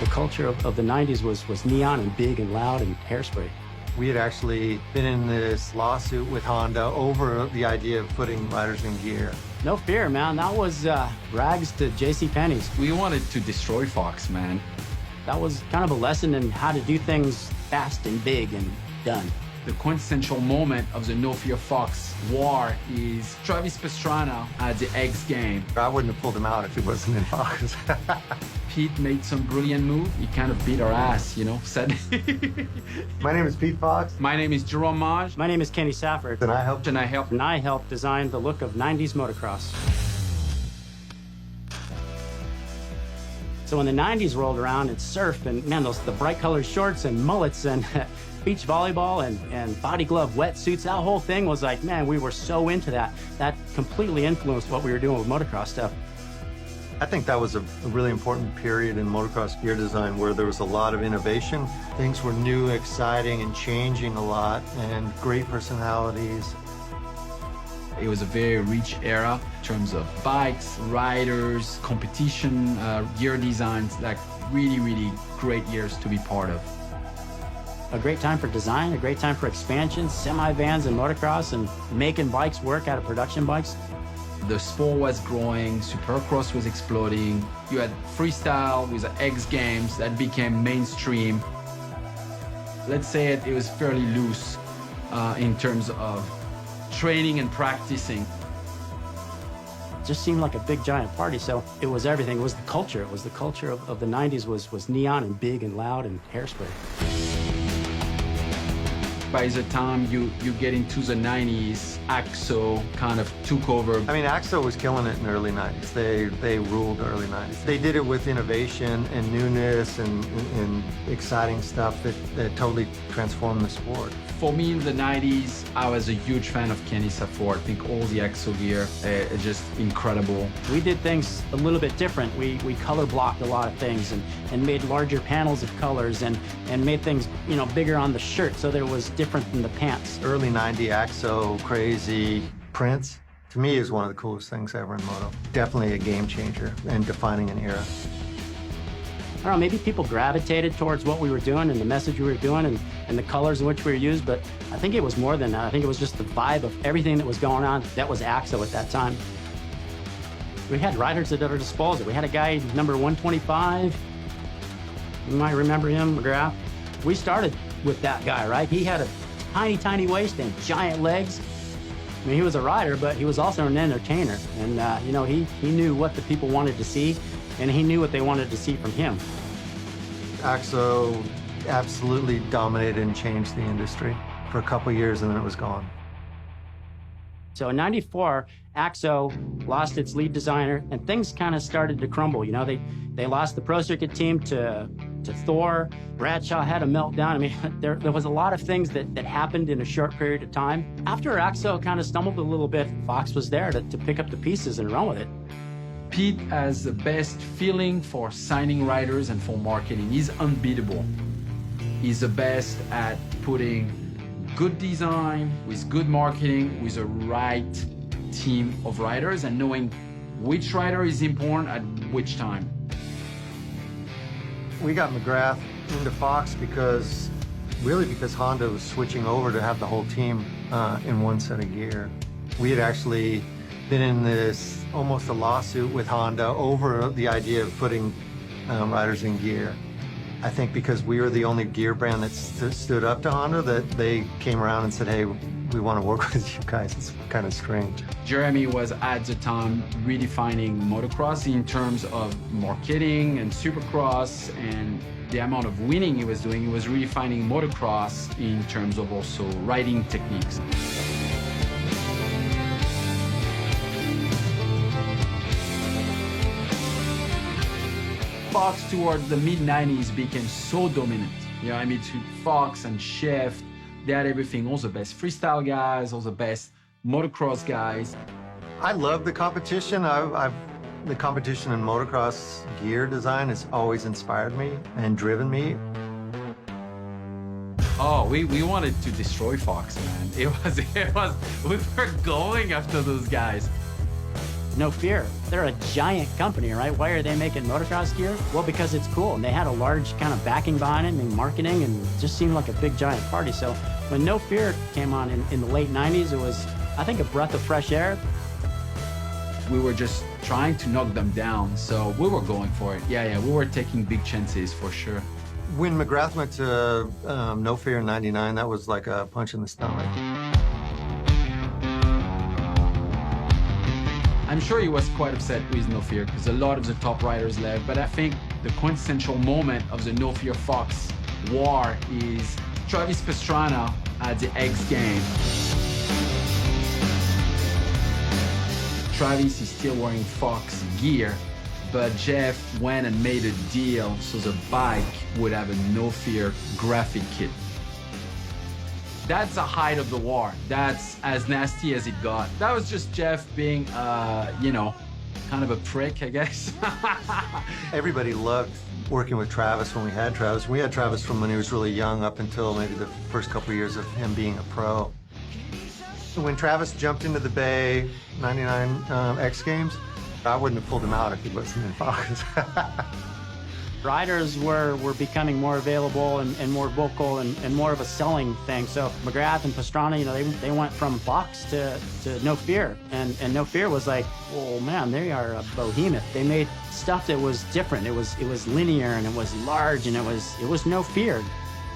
culture of the 90s was neon and big and loud and hairspray. We had actually been in this lawsuit with Honda over the idea of putting riders in gear. No fear, man. That was rags to JCPenney's. We wanted to destroy Fox, man. That was kind of a lesson in how to do things fast and big and done. The quintessential moment of the No Fear Fox war is Travis Pastrana at the X game. I wouldn't have pulled him out if he wasn't in Fox. Pete made some brilliant move. He kind of beat our ass, you know, said. My name is Pete Fox. My name is Jerome Maj. My name is Kenny Safford. And I helped. And I helped design the look of 90s motocross. So when the 90s rolled around, it surf and, man, the bright colored shorts and mullets and beach volleyball and body glove wetsuits, that whole thing was like, man, we were so into that. That completely influenced what we were doing with motocross stuff. I think that was a really important period in motocross gear design where there was a lot of innovation. Things were new, exciting, and changing a lot, and great personalities. It was a very rich era in terms of bikes, riders, competition, gear designs, like really, really great years to be part of. A great time for design, a great time for expansion, semi-vans and motocross, and making bikes work out of production bikes. The sport was growing, supercross was exploding. You had freestyle with the X Games that became mainstream. Let's say it was fairly loose in terms of training and practicing. It just seemed like a big giant party, so it was everything. It was the culture. It was the culture of the 90s was neon and big and loud and hairspray. By the time you get into the 90s, AXO kind of took over. I mean, AXO was killing it in the early 90s. They ruled the early 90s. They did it with innovation and newness and exciting stuff that totally transformed the sport. For me in the 90s, I was a huge fan of Kenny Safford. I think all the AXO gear is just incredible. We did things a little bit different. We color blocked a lot of things and made larger panels of colors and made things, you know, bigger on the shirt so there was different than the pants. Early 90 AXO, crazy prints, to me is one of the coolest things ever in moto. Definitely a game changer and defining an era. I don't know, maybe people gravitated towards what we were doing and the message we were doing and the colors in which we were used, but I think it was more than that. I think it was just the vibe of everything that was going on that was AXO at that time. We had riders at our disposal. We had a guy, number 125. You might remember him, McGrath. We started with that guy, right? He had a tiny, tiny waist and giant legs. I mean, he was a rider, but he was also an entertainer. And, you know, he knew what the people wanted to see, and he knew what they wanted to see from him. AXO absolutely dominated and changed the industry for a couple years, and then it was gone. So in '94, AXO lost its lead designer, and things kind of started to crumble. You know, they lost the Pro Circuit team to Thor. Bradshaw had a meltdown. I mean, there was a lot of things that happened in a short period of time. After AXO kind of stumbled a little bit, Fox was there to pick up the pieces and run with it. Pete has the best feeling for signing riders and for marketing. He's unbeatable. He's the best at putting good design with good marketing with a right team of riders and knowing which rider is important at which time. We got McGrath into Fox because Honda was switching over to have the whole team in one set of gear. We had actually been in this almost a lawsuit with Honda over the idea of putting riders in gear. I think because we were the only gear brand that stood up to Honda, that they came around and said, hey, we want to work with you guys. It's kind of strange. Jeremy was at the time redefining motocross in terms of marketing and supercross and the amount of winning he was doing. He was redefining motocross in terms of also riding techniques. Fox towards the mid-90s became so dominant. You know, I mean, to Fox and Shift, they had everything, all the best freestyle guys, all the best motocross guys. I love the competition. The competition in motocross gear design has always inspired me and driven me. Oh, we wanted to destroy Fox, man. We were going after those guys. No Fear. They're a giant company, right? Why are they making motocross gear? Well, because it's cool, and they had a large kind of backing behind it and marketing, and it just seemed like a big giant party. So when No Fear came on in the late 90s, it was, I think, a breath of fresh air. We were just trying to knock them down, so we were going for it. Yeah, we were taking big chances for sure. When McGrath went to No Fear in '99, that was like a punch in the stomach. I'm sure he was quite upset with No Fear because a lot of the top riders left, but I think the quintessential moment of the No Fear Fox war is Travis Pastrana at the X Games. Travis is still wearing Fox gear, but Jeff went and made a deal so the bike would have a No Fear graphic kit. That's the height of the war. That's as nasty as it got. That was just Jeff being, you know, kind of a prick, I guess. Everybody loved working with Travis when we had Travis. We had Travis from when he was really young up until maybe the first couple of years of him being a pro. When Travis jumped into the Bay 99 X Games, I wouldn't have pulled him out if he wasn't in Fox. Riders were becoming more available and more vocal and more of a selling thing. So McGrath and Pastrana, you know, they went from Fox to No Fear. And No Fear was like, oh man, they are a behemoth. They made stuff that was different. It was linear and it was large and it was No Fear.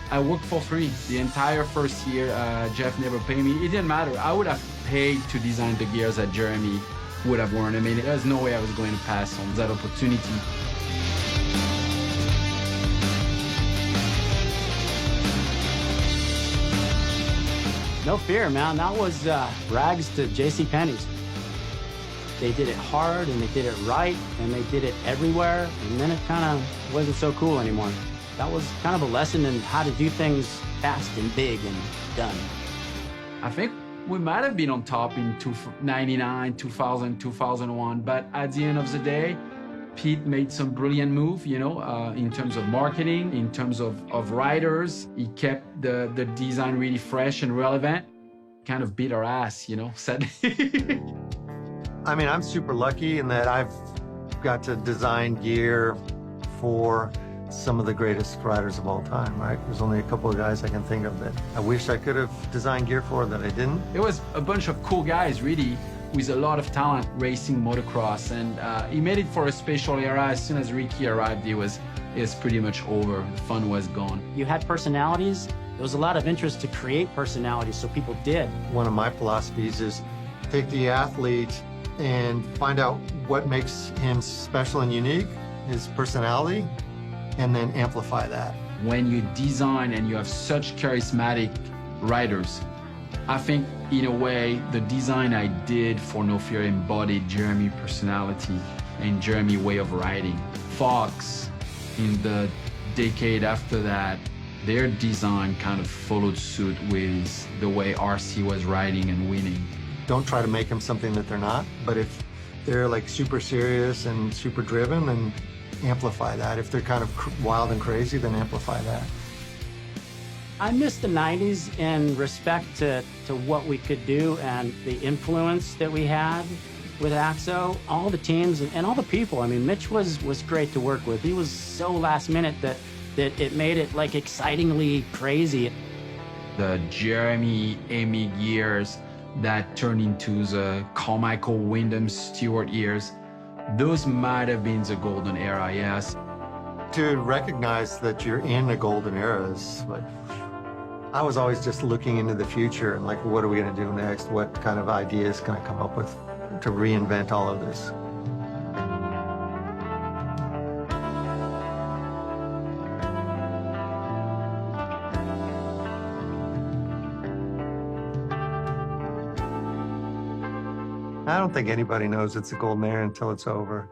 I worked for free the entire first year. Jeff never paid me. It didn't matter. I would have paid to design the gears that Jeremy would have worn. I mean, there's no way I was going to pass on that opportunity. No Fear, man. That was rags to JCPenney's. They did it hard and they did it right and they did it everywhere, and then it kind of wasn't so cool anymore. That was kind of a lesson in how to do things fast and big and done. I think we might have been on top in 99, 2000, 2001, but at the end of the day, Pete made some brilliant move, you know, in terms of marketing, in terms of riders. He kept the design really fresh and relevant. Kind of beat our ass, you know, sadly. I mean, I'm super lucky in that I've got to design gear for some of the greatest riders of all time, right? There's only a couple of guys I can think of that I wish I could have designed gear for that I didn't. It was a bunch of cool guys, really, with a lot of talent racing motocross, and he made it for a special era. As soon as Ricky arrived, it was pretty much over. The fun was gone. You had personalities. There was a lot of interest to create personalities, so people did. One of my philosophies is take the athlete and find out what makes him special and unique, his personality, and then amplify that. When you design and you have such charismatic riders, I think in a way the design I did for No Fear embodied Jeremy's personality and Jeremy's way of riding. Fox, in the decade after that, their design kind of followed suit with the way RC was riding and winning. Don't try to make them something that they're not, but if they're like super serious and super driven, then amplify that. If they're kind of wild and crazy, then amplify that. I miss the 90s in respect to what we could do and the influence that we had with AXO, all the teams and all the people. I mean, Mitch was great to work with. He was so last minute that it made it like excitingly crazy. The Jeremy, Amy years that turned into the Carmichael, Wyndham, Stewart years, those might have been the golden era, yes. To recognize that you're in a golden era is like, I was always just looking into the future and like, what are we going to do next? What kind of ideas can I come up with to reinvent all of this? I don't think anybody knows it's a golden era until it's over.